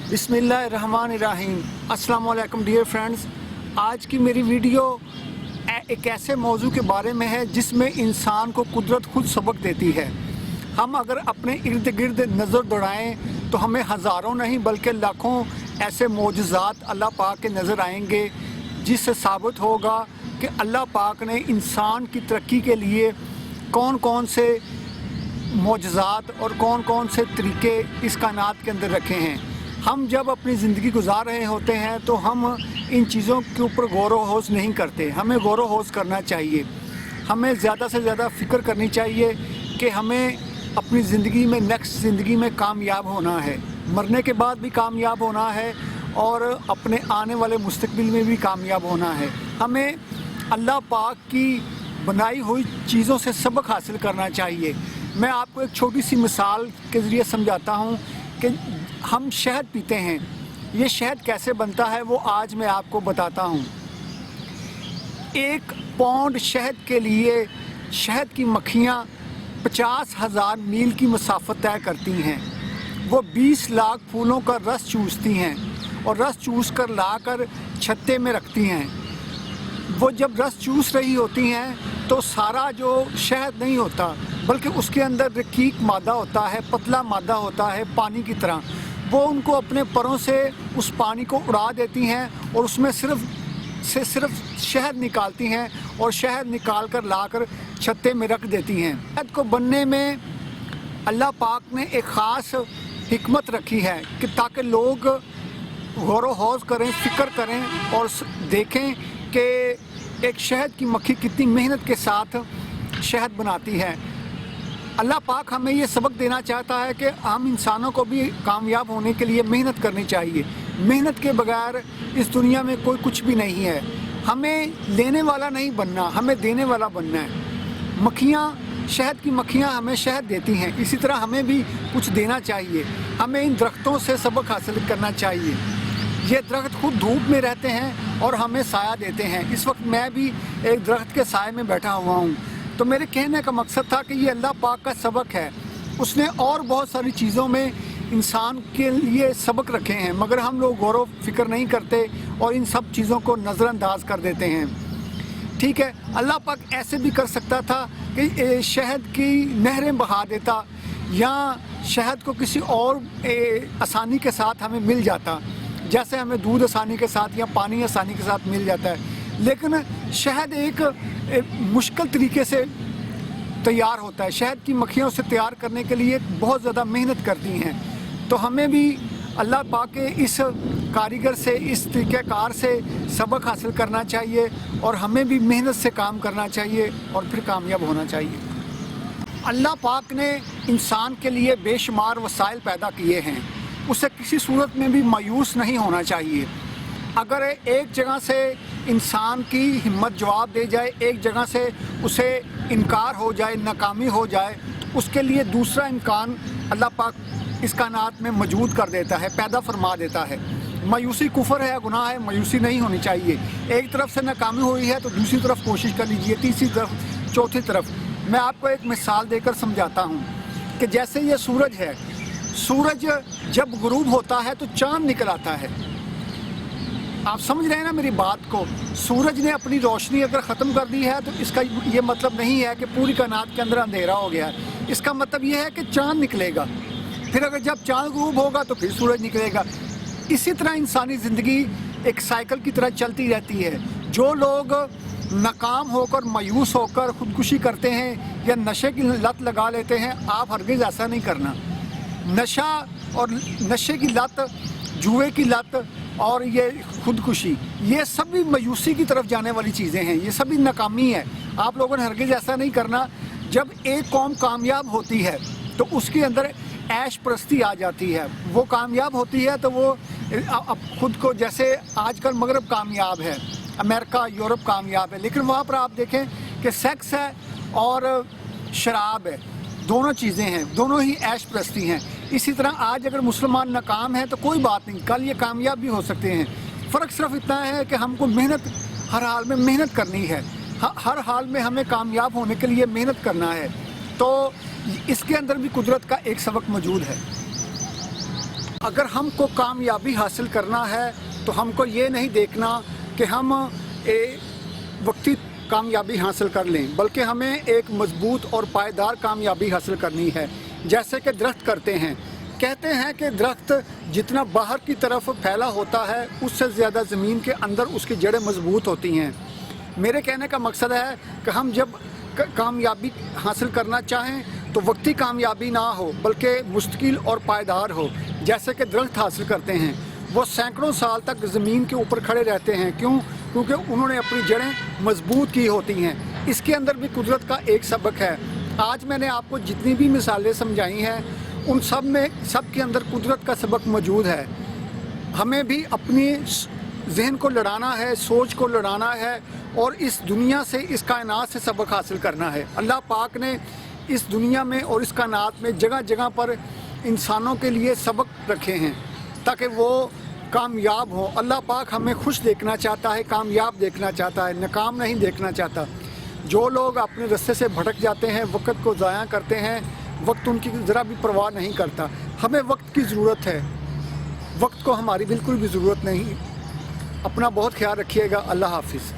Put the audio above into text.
बिस्मिल्लाहिर्रहमानिर्रहीम। अस्सलाम वालेकुम डियर फ्रेंड्स। आज की मेरी वीडियो एक ऐसे मौजू के बारे में है जिसमें इंसान को कुदरत खुद सबक देती है। हम अगर अपने इर्द गिर्द नज़र दौड़ाएं तो हमें हज़ारों नहीं बल्कि लाखों ऐसे मौजज़ात अल्लाह पाक के नज़र आएंगे, जिससे साबित होगा कि अल्लाह पाक ने इंसान की तरक्की के लिए कौन कौन से मौजज़ात और कौन कौन से तरीके इस कायनात के अंदर रखे हैं। हम जब अपनी ज़िंदगी गुजार रहे होते हैं तो हम इन चीज़ों के ऊपर गौर व होश नहीं करते। हमें गौर व होश करना चाहिए। हमें ज़्यादा से ज़्यादा फ़िक्र करनी चाहिए कि हमें अपनी ज़िंदगी में नेक्स्ट ज़िंदगी में कामयाब होना है, मरने के बाद भी कामयाब होना है और अपने आने वाले मुस्तकबिल में भी कामयाब होना है। हमें अल्लाह पाक की बनाई हुई चीज़ों से सबक हासिल करना चाहिए। मैं आपको एक छोटी सी मिसाल के ज़रिए समझाता हूँ कि हम शहद पीते हैं, ये शहद कैसे बनता है वो आज मैं आपको बताता हूँ। 1 पाउंड शहद के लिए शहद की मक्खियाँ 50,000 मील की मसाफत तय करती हैं। वो 20 लाख फूलों का रस चूसती हैं और रस चूस कर लाकर छत्ते में रखती हैं। वो जब रस चूस रही होती हैं तो सारा जो शहद नहीं होता बल्कि उसके अंदर रकीक मादा होता है, पतला मादा होता है पानी की तरह। वो उनको अपने परों से उस पानी को उड़ा देती हैं और उसमें सिर्फ शहद निकालती हैं और शहद निकाल कर लाकर छत्ते में रख देती हैं। शहद को बनने में अल्लाह पाक ने एक ख़ास हिकमत रखी है कि ताकि लोग गौर व होश करें, फ़िक्र करें और देखें कि एक शहद की मक्खी कितनी मेहनत के साथ शहद बनाती है। अल्लाह पाक हमें ये सबक देना चाहता है कि हम इंसानों को भी कामयाब होने के लिए मेहनत करनी चाहिए। मेहनत के बगैर इस दुनिया में कोई कुछ भी नहीं है। हमें लेने वाला नहीं बनना, हमें देने वाला बनना है। मक्खियाँ, शहद की मक्खियाँ हमें शहद देती हैं, इसी तरह हमें भी कुछ देना चाहिए। हमें इन दरख्तों से सबक हासिल करना चाहिए। ये दरख्त खुद धूप में रहते हैं और हमें साया देते हैं। इस वक्त मैं भी एक दरख्त के साए में बैठा हुआ हूँ। तो मेरे कहने का मकसद था कि ये अल्लाह पाक का सबक है। उसने और बहुत सारी चीज़ों में इंसान के लिए सबक रखे हैं, मगर हम लोग गौर व फिक्र नहीं करते और इन सब चीज़ों को नज़रअंदाज कर देते हैं। ठीक है, अल्लाह पाक ऐसे भी कर सकता था कि शहद की नहरें बहा देता या शहद को किसी और आसानी के साथ हमें मिल जाता, जैसे हमें दूध आसानी के साथ या पानी आसानी के साथ मिल जाता है। लेकिन शहद एक मुश्किल तरीके से तैयार होता है। शहद की मक्खियों से तैयार करने के लिए बहुत ज़्यादा मेहनत करती हैं। तो हमें भी अल्लाह पाक के इस कारीगर से, इस तरीक़ेकार से सबक हासिल करना चाहिए और हमें भी मेहनत से काम करना चाहिए और फिर कामयाब होना चाहिए। अल्लाह पाक ने इंसान के लिए बेशुमार वसाइल पैदा किए हैं, उसे किसी सूरत में भी मायूस नहीं होना चाहिए। अगर एक जगह से इंसान की हिम्मत जवाब दे जाए, एक जगह से उसे इनकार हो जाए, नाकामी हो जाए, उसके लिए दूसरा इम्कान अल्लाह पाक इस कायनात में मौजूद कर देता है, पैदा फरमा देता है। मायूसी कुफर है, गुनाह है, मायूसी नहीं होनी चाहिए। एक तरफ से नाकामी हुई है तो दूसरी तरफ कोशिश कर लीजिए, तीसरी तरफ, चौथी तरफ। मैं आपको एक मिसाल देकर समझाता हूँ कि जैसे ये सूरज है, सूरज जब गुरूब होता है तो चाँद निकल आता है। आप समझ रहे हैं ना मेरी बात को। सूरज ने अपनी रोशनी अगर ख़त्म कर दी है तो इसका ये मतलब नहीं है कि पूरी कायनात के अंदर अंधेरा हो गया है। इसका मतलब ये है कि चाँद निकलेगा, फिर अगर जब चाँद गुरूब होगा तो फिर सूरज निकलेगा। इसी तरह इंसानी ज़िंदगी एक साइकिल की तरह चलती रहती है। जो लोग नाकाम होकर, मायूस होकर ख़ुदकुशी करते हैं या नशे की लत लगा लेते हैं, आप हरगिज़ ऐसा नहीं करना। नशा और नशे की लत, जुए की लत और ये खुदकुशी, ये सभी मायूसी की तरफ जाने वाली चीज़ें हैं, ये सभी नाकामी है। आप लोगों ने हरगिज़ ऐसा नहीं करना। जब एक कौम कामयाब होती है तो उसके अंदर ऐश परस्ती आ जाती है। वो कामयाब होती है तो वो अब खुद को, जैसे आजकल मगरब कामयाब है, अमेरिका, यूरोप कामयाब है, लेकिन वहाँ पर आप देखें कि सेक्स है और शराब है, दोनों चीज़ें हैं, दोनों ही ऐश परस्ती हैं। इसी तरह आज अगर मुसलमान नाकाम है तो कोई बात नहीं, कल ये कामयाब भी हो सकते हैं। फ़र्क सिर्फ इतना है कि हमको मेहनत, हर हाल में मेहनत करनी है, हर हाल में हमें कामयाब होने के लिए मेहनत करना है। तो इसके अंदर भी कुदरत का एक सबक मौजूद है। अगर हमको कामयाबी हासिल करना है तो हमको ये नहीं देखना कि हम वक्ती कामयाबी हासिल कर लें, बल्कि हमें एक मजबूत और पायदार कामयाबी हासिल करनी है। जैसे कि दरख्त करते हैं, कहते हैं कि दरख्त जितना बाहर की तरफ फैला होता है उससे ज़्यादा ज़मीन के अंदर उसकी जड़ें मजबूत होती हैं। मेरे कहने का मकसद है कि हम जब कामयाबी हासिल करना चाहें तो वक्ती कामयाबी ना हो बल्कि मुस्तकिल और पायदार हो। जैसे कि दरख्त हासिल करते हैं, वो सैकड़ों साल तक ज़मीन के ऊपर खड़े रहते हैं। क्यों? क्योंकि उन्होंने अपनी जड़ें मजबूत की होती हैं। इसके अंदर भी कुदरत का एक सबक है। आज मैंने आपको जितनी भी मिसालें समझाई हैं उन सब के अंदर कुदरत का सबक मौजूद है। हमें भी अपनी जहन को लड़ाना है, सोच को लड़ाना है और इस दुनिया से, इस कायनात से सबक हासिल करना है। अल्लाह पाक ने इस दुनिया में और इस कायनात में जगह जगह पर इंसानों के लिए सबक रखे हैं ताकि वो कामयाब हों। अल्लाह पाक हमें खुश देखना चाहता है, कामयाब देखना चाहता है, नाकाम नहीं देखना चाहता। जो लोग अपने रास्ते से भटक जाते हैं, वक्त को ज़ाया करते हैं, वक्त उनकी ज़रा भी परवाह नहीं करता। हमें वक्त की ज़रूरत है, वक्त को हमारी बिल्कुल भी ज़रूरत नहीं। अपना बहुत ख्याल रखिएगा। अल्लाह हाफिज़।